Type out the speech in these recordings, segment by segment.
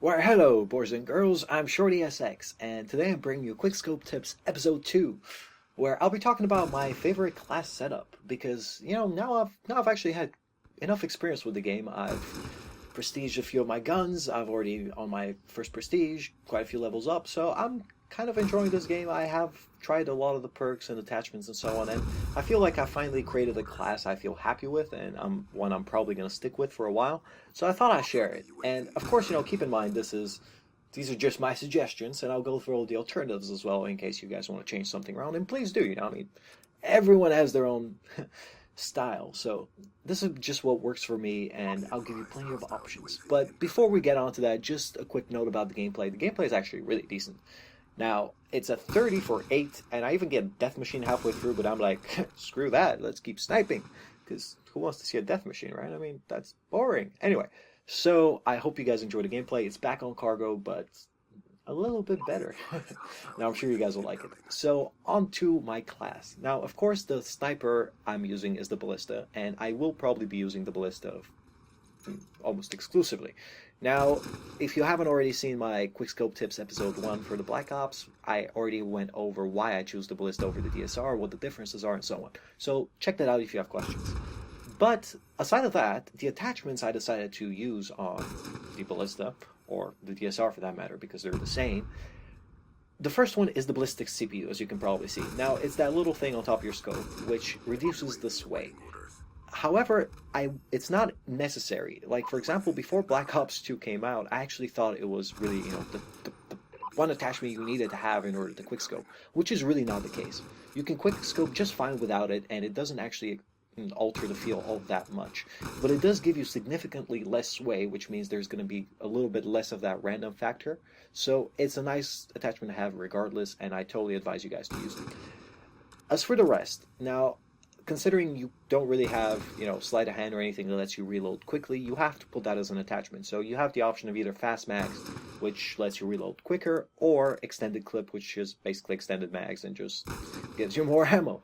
Why, hello, boys and girls, I'm ShortySX, and today I'm bringing you Quickscope Tips Episode 2, where I'll be talking about my favorite class setup, because, now I've actually had enough experience with the game. I've prestiged a few of my guns, I've already, on my first prestige, quite a few levels up, so I'm kind of enjoying this game. I have tried a lot of the perks and attachments and so on, and I feel like I finally created a class I feel happy with, and one I'm probably going to stick with for a while. So I thought I'd share it. And of course, keep in mind these are just my suggestions, and I'll go through all the alternatives as well in case you guys want to change something around. And please do, everyone has their own style. So this is just what works for me, and I'll give you plenty of options. But before we get on to that, just a quick note about the gameplay. The gameplay is actually really decent. Now, it's a 30 for 8, and I even get Death Machine halfway through, but I'm like, screw that, let's keep sniping. Because who wants to see a Death Machine, right? I mean, that's boring. Anyway, so I hope you guys enjoy the gameplay. It's back on cargo, but a little bit better. Now, I'm sure you guys will like it. So, on to my class. Now, of course, the sniper I'm using is the Ballista, and I will probably be using the Ballista almost exclusively. Now, if you haven't already seen my Quickscope Tips Episode 1 for the Black Ops, I already went over why I choose the Ballista over the DSR, what the differences are, and so on. So check that out if you have questions. But aside of that, the attachments I decided to use on the Ballista, or the DSR for that matter, because they're the same. The first one is the Ballistic Cpu, as you can probably see. Now, it's that little thing on top of your scope, which reduces the sway. However, it's not necessary. Like, for example, before Black Ops 2 came out, I actually thought it was really, the one attachment you needed to have in order to quickscope, which is really not the case. You can quickscope just fine without it, and it doesn't actually alter the feel all that much. But it does give you significantly less sway, which means there's going to be a little bit less of that random factor. So it's a nice attachment to have regardless, and I totally advise you guys to use it. As for the rest, now, considering you don't really have, sleight of hand or anything that lets you reload quickly, you have to put that as an attachment. So you have the option of either fast mags, which lets you reload quicker, or extended clip, which is basically extended mags and just gives you more ammo.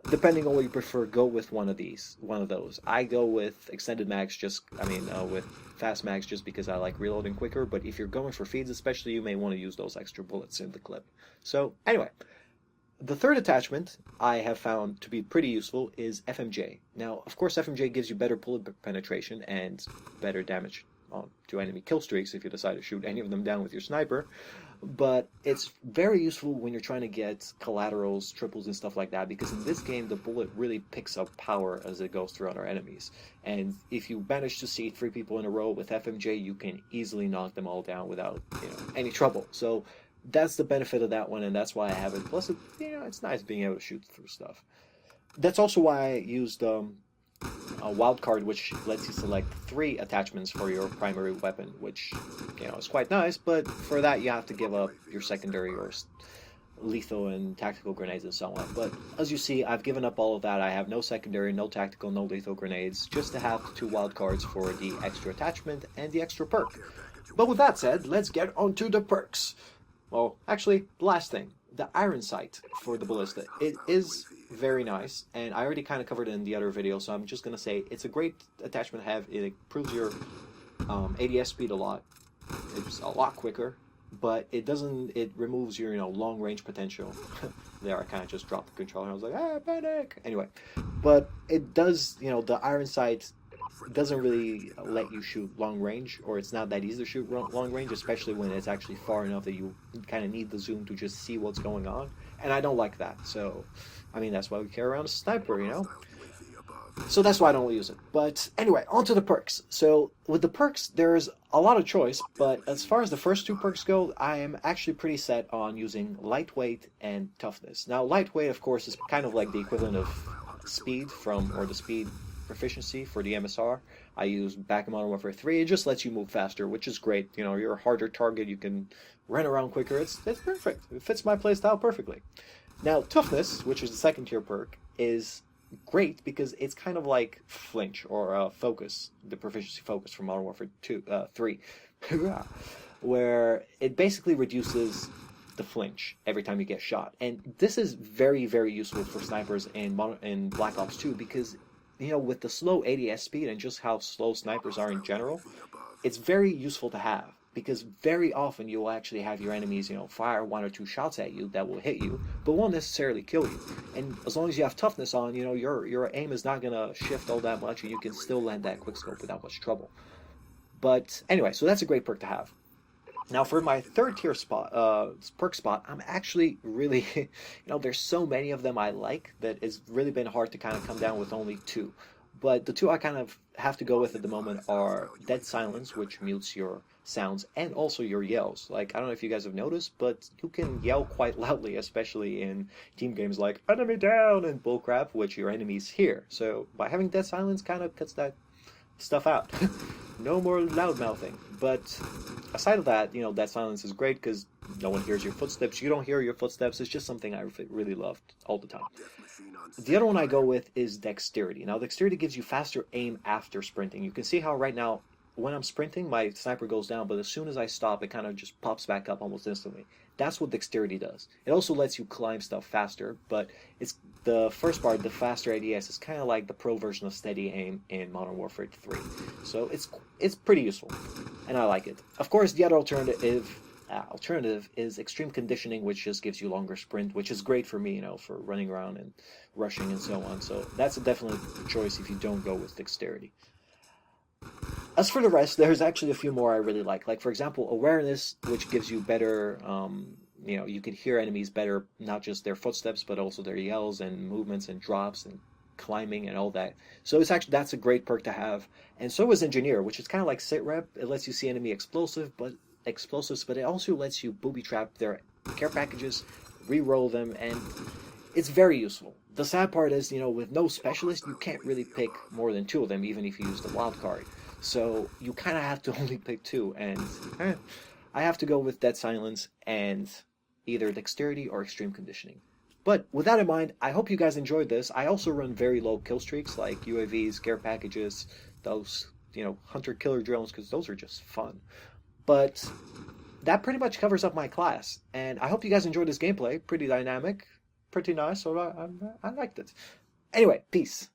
Depending on what you prefer, go with one of those. I go with extended mags with fast mags just because I like reloading quicker, but if you're going for feeds especially, you may want to use those extra bullets in the clip. So anyway, the third attachment I have found to be pretty useful is FMJ. Now, of course, FMJ gives you better bullet penetration and better damage to enemy kill streaks if you decide to shoot any of them down with your sniper, but it's very useful when you're trying to get collaterals, triples, and stuff like that, because in this game, the bullet really picks up power as it goes through other enemies, and if you manage to see 3 people in a row with FMJ, you can easily knock them all down without any trouble. So that's the benefit of that one, and that's why I have it. Plus, it's nice being able to shoot through stuff. That's also why I used a wildcard, which lets you select 3 attachments for your primary weapon, which, is quite nice, but for that you have to give up your secondary or lethal and tactical grenades and so on. But as you see, I've given up all of that. I have no secondary, no tactical, no lethal grenades, just to have 2 wildcards for the extra attachment and the extra perk. But with that said, let's get on to the perks. Well, actually, last thing, the iron sight for the Ballista. It is very nice, and I already kind of covered it in the other video, so I'm just going to say it's a great attachment to have. It improves your ADS speed a lot. It's a lot quicker, but it removes your, long range potential. There, I kind of just dropped the controller, and I was like, panic! Anyway, but it does, the iron sight doesn't really let you shoot long range, or it's not that easy to shoot long range, especially when it's actually far enough that you kind of need the zoom to just see what's going on, and I don't like that. So, that's why we carry around a sniper, So that's why I don't use it. But anyway, on to the perks. So with the perks, there's a lot of choice, but as far as the first 2 perks go, I am actually pretty set on using lightweight and toughness. Now, lightweight, of course, is kind of like the equivalent of speed the speed proficiency for the MSR. I use back in Modern Warfare 3. It just lets you move faster, which is great. You're a harder target. You can run around quicker. It's perfect. It fits my playstyle perfectly. Now, toughness, which is the second tier perk, is great because it's kind of like flinch or focus, the proficiency focus from Modern Warfare 3, where it basically reduces the flinch every time you get shot. And this is very, very useful for snipers in Black Ops 2 because with the slow ADS speed and just how slow snipers are in general, it's very useful to have. because very often you will actually have your enemies, fire one or two shots at you that will hit you, but won't necessarily kill you. And as long as you have toughness on, your aim is not gonna shift all that much, and you can still land that quickscope without much trouble. But anyway, so that's a great perk to have. Now for my third tier spot, perk spot, I'm actually really, there's so many of them I like that it's really been hard to kind of come down with only two. But the two I kind of have to go with at the moment are Dead Silence, which mutes your sounds, and also your yells. Like, I don't know if you guys have noticed, but you can yell quite loudly, especially in team games like Enemy Down and bullcrap, which your enemies hear. So by having Dead Silence kind of cuts that stuff out. No more loud mouthing. But aside of that, Dead Silence is great because no one hears your footsteps. You don't hear your footsteps. It's just something I really loved all the time. The other one I go with is Dexterity. Now, Dexterity gives you faster aim after sprinting. You can see how right now, when I'm sprinting, my sniper goes down, but as soon as I stop, it kind of just pops back up almost instantly. That's what Dexterity does. It also lets you climb stuff faster, but it's the first part, the faster ADS, is kind of like the pro version of Steady Aim in Modern Warfare 3. So it's pretty useful, and I like it. Of course, the other alternative is Extreme Conditioning, which just gives you longer sprint, which is great for me, for running around and rushing and so on. So that's a definite choice if you don't go with Dexterity. As for the rest, there's actually a few more I really like. Like, for example, Awareness, which gives you better, you can hear enemies better, not just their footsteps, but also their yells and movements and drops and climbing and all that. So that's a great perk to have. And so is Engineer, which is kind of like Sit Rep. It lets you see enemy explosives, but it also lets you booby trap their care packages, re-roll them, and it's very useful. The sad part is, with no specialist, you can't really pick more than two of them, even if you use the wild card. So you kind of have to only pick two, and I have to go with Dead Silence and either Dexterity or Extreme Conditioning. But with that in mind, I hope you guys enjoyed this. I also run very low kill streaks, like UAVs, care packages, those, hunter-killer drones, because those are just fun. But that pretty much covers up my class, and I hope you guys enjoyed this gameplay. Pretty dynamic, pretty nice, so I liked it. Anyway, peace.